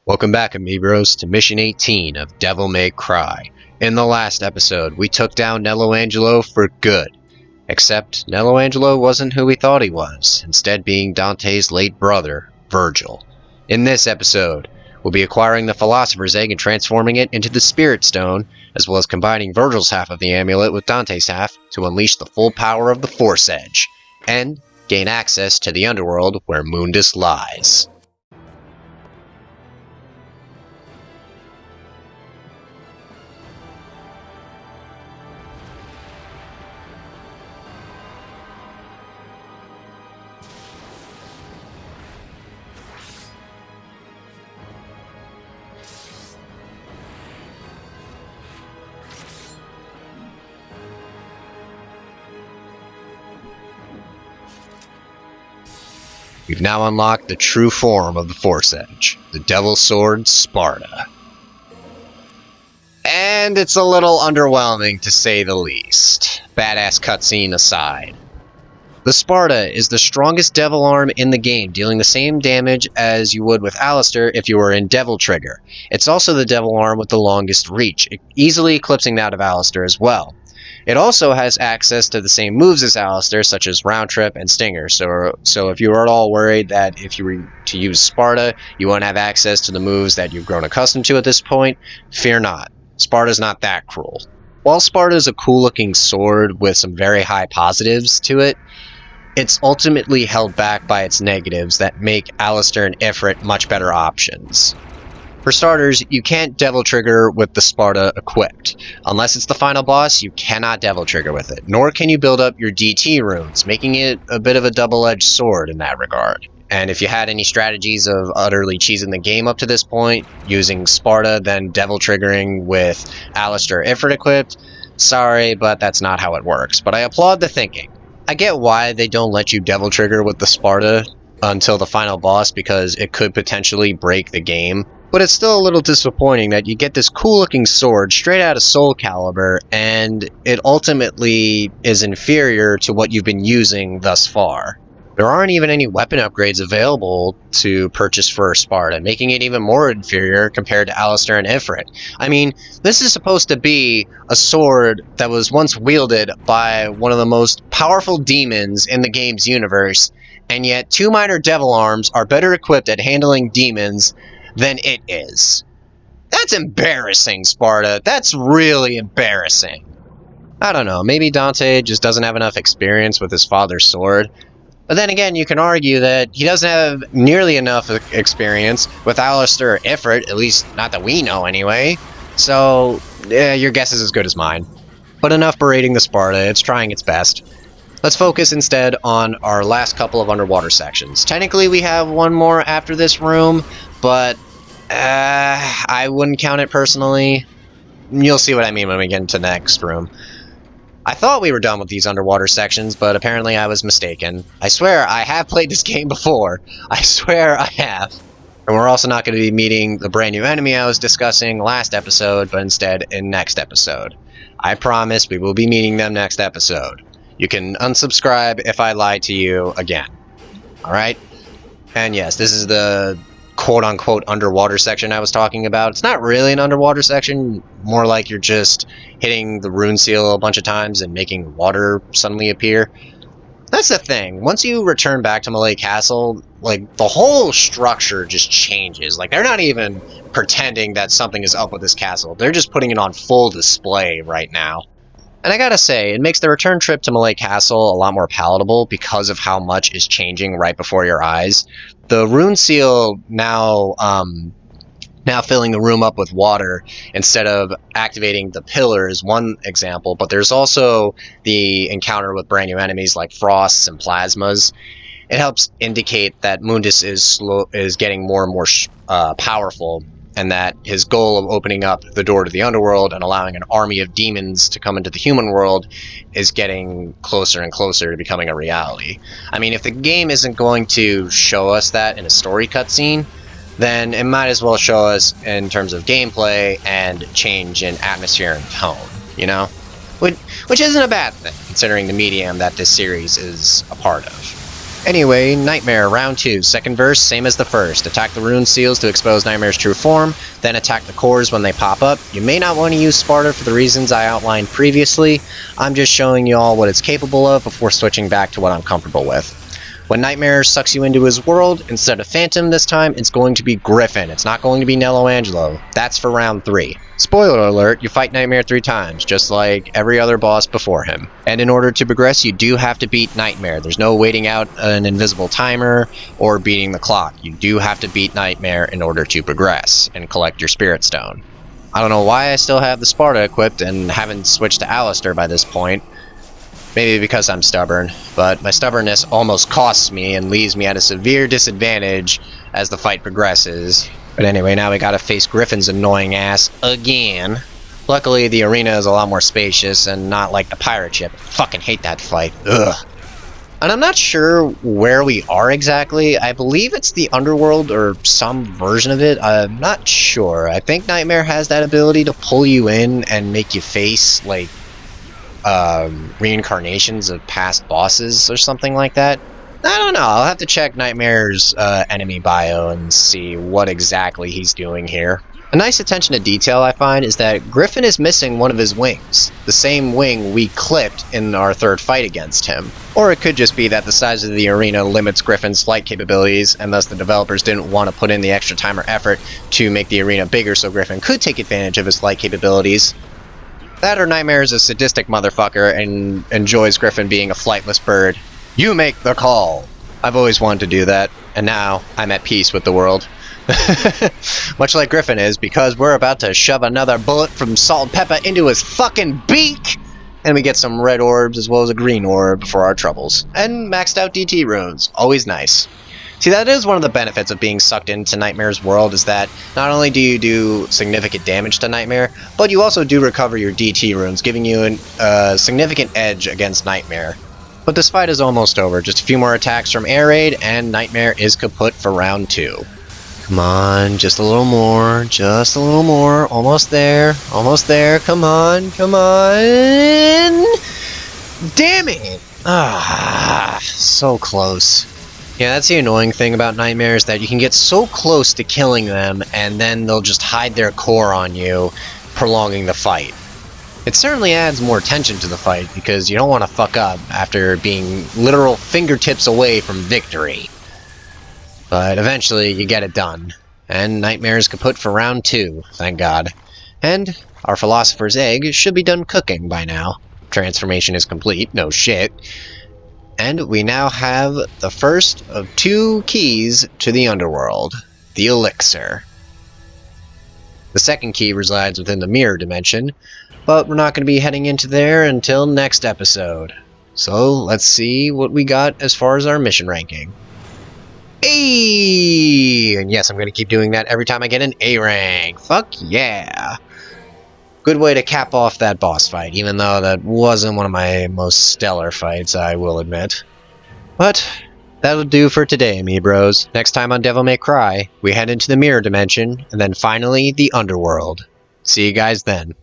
Welcome back, Amiibros, to Mission 18 of Devil May Cry. In the last episode, we took down Nelo Angelo for good. Except, Nelo Angelo wasn't who we thought he was, instead being Dante's late brother, Virgil. In this episode, we'll be acquiring the Philosopher's Egg and transforming it into the Spirit Stone, as well as combining Virgil's half of the amulet with Dante's half to unleash the full power of the Force Edge, and gain access to the Underworld where Mundus lies. We've now unlocked the true form of the Force Edge, the Devil's Sword Sparta. And it's a little underwhelming to say the least, badass cutscene aside. The Sparta is the strongest Devil Arm in the game, dealing the same damage as you would with Alistair if you were in Devil Trigger. It's also the Devil Arm with the longest reach, easily eclipsing that of Alistair as well. It also has access to the same moves as Alistair, such as Round Trip and Stinger, so if you were at all worried that if you were to use Sparta, you won't have access to the moves that you've grown accustomed to at this point, fear not. Sparta's not that cruel. While Sparta's a cool-looking sword with some very high positives to it, it's ultimately held back by its negatives that make Alistair and Ifrit much better options. For starters, you can't Devil Trigger with the Sparta equipped. Unless it's the final boss, you cannot Devil Trigger with it, nor can you build up your DT runes, making it a bit of a double-edged sword in that regard. And if you had any strategies of utterly cheesing the game up to this point, using Sparta then Devil Triggering with Alistair Ifrit equipped, sorry, but that's not how it works. But I applaud the thinking. I get why they don't let you Devil Trigger with the Sparta until the final boss, because it could potentially break the game. But it's still a little disappointing that you get this cool-looking sword straight out of Soul Calibur, and it ultimately is inferior to what you've been using thus far. There aren't even any weapon upgrades available to purchase for Sparta, making it even more inferior compared to Alistair and Ifrit. I mean, this is supposed to be a sword that was once wielded by one of the most powerful demons in the game's universe, and yet two minor devil arms are better equipped at handling demons than it is. That's embarrassing, Sparta. That's really embarrassing. I don't know, maybe Dante just doesn't have enough experience with his father's sword. But then again, you can argue that he doesn't have nearly enough experience with Alistair or Ifrit, at least not that we know anyway. So, yeah, your guess is as good as mine. But enough berating the Sparta, it's trying its best. Let's focus instead on our last couple of underwater sections. Technically, we have one more after this room, but I wouldn't count it personally. You'll see what I mean when we get into the next room. I thought we were done with these underwater sections, but apparently I was mistaken. I swear I have played this game before. I swear I have. And we're also not going to be meeting the brand new enemy I was discussing last episode, but instead in next episode. I promise we will be meeting them next episode. You can unsubscribe if I lie to you again. Alright? And yes, this is the quote-unquote underwater section I was talking about. It's not really an underwater section, more like you're just hitting the rune seal a bunch of times and making water suddenly appear. That's the thing. Once you return back to Malay Castle, like, the whole structure just changes. Like, they're not even pretending that something is up with this castle. They're just putting it on full display right now. And I gotta say, it makes the return trip to Malay Castle a lot more palatable because of how much is changing right before your eyes. The rune seal now filling the room up with water instead of activating the pillar is one example, but there's also the encounter with brand new enemies like frosts and plasmas. It helps indicate that Mundus is getting more and more powerful, and that his goal of opening up the door to the Underworld and allowing an army of demons to come into the human world is getting closer and closer to becoming a reality. I mean, if the game isn't going to show us that in a story cutscene, then it might as well show us in terms of gameplay and change in atmosphere and tone, you know? Which isn't a bad thing, considering the medium that this series is a part of. Anyway, Nightmare, round 2, second verse, same as the first. Attack the rune seals to expose Nightmare's true form, then attack the cores when they pop up. You may not want to use Sparta for the reasons I outlined previously. I'm just showing you all what it's capable of before switching back to what I'm comfortable with. When Nightmare sucks you into his world, instead of Phantom this time, it's going to be Griffin. It's not going to be Nelo Angelo. That's for round 3. Spoiler alert, you fight Nightmare 3 times, just like every other boss before him. And in order to progress, you do have to beat Nightmare. There's no waiting out an invisible timer or beating the clock. You do have to beat Nightmare in order to progress and collect your Spirit Stone. I don't know why I still have the Sparta equipped and haven't switched to Alistair by this point. Maybe because I'm stubborn, but my stubbornness almost costs me and leaves me at a severe disadvantage as the fight progresses. But anyway, now we gotta face Griffin's annoying ass again. Luckily, the arena is a lot more spacious and not like the pirate ship. Fucking hate that fight. Ugh. And I'm not sure where we are exactly. I believe it's the Underworld or some version of it. I'm not sure. I think Nightmare has that ability to pull you in and make you face, like, reincarnations of past bosses or something like that. I don't know. I'll have to check Nightmare's enemy bio and see what exactly he's doing here. A nice attention to detail I find is that Griffin is missing one of his wings, the same wing we clipped in our third fight against him. Or it could just be that the size of the arena limits Griffin's flight capabilities, and thus the developers didn't want to put in the extra time or effort to make the arena bigger so Griffin could take advantage of his flight capabilities. That or Nightmare is a sadistic motherfucker and enjoys Griffin being a flightless bird. You make the call! I've always wanted to do that, and now I'm at peace with the world. Much like Griffin is, because we're about to shove another bullet from Salt and Pepper into his fucking beak! And we get some red orbs as well as a green orb for our troubles. And maxed out DT runes. Always nice. See, that is one of the benefits of being sucked into Nightmare's world, is that not only do you do significant damage to Nightmare, but you also do recover your DT runes, giving you a significant edge against Nightmare. But this fight is almost over. Just a few more attacks from Air Raid, and Nightmare is kaput for round 2. Come on, just a little more, just a little more. Almost there, come on, come on! Damn it! Ah, so close. Yeah, that's the annoying thing about Nightmare, is that you can get so close to killing them, and then they'll just hide their core on you, prolonging the fight. It certainly adds more tension to the fight, because you don't want to fuck up after being literal fingertips away from victory. But eventually, you get it done. And Nightmare is kaput for round 2, thank God. And our Philosopher's Egg should be done cooking by now. Transformation is complete, no shit. And we now have the first of 2 keys to the Underworld, the Elixir. The second key resides within the Mirror Dimension, but we're not going to be heading into there until next episode. So let's see what we got as far as our mission ranking. A! And yes, I'm going to keep doing that every time I get an A rank. Fuck yeah! Good way to cap off that boss fight, even though that wasn't one of my most stellar fights, I will admit. But that'll do for today, me bros. Next time on Devil May Cry, we head into the Mirror Dimension, and then finally the Underworld. See you guys then.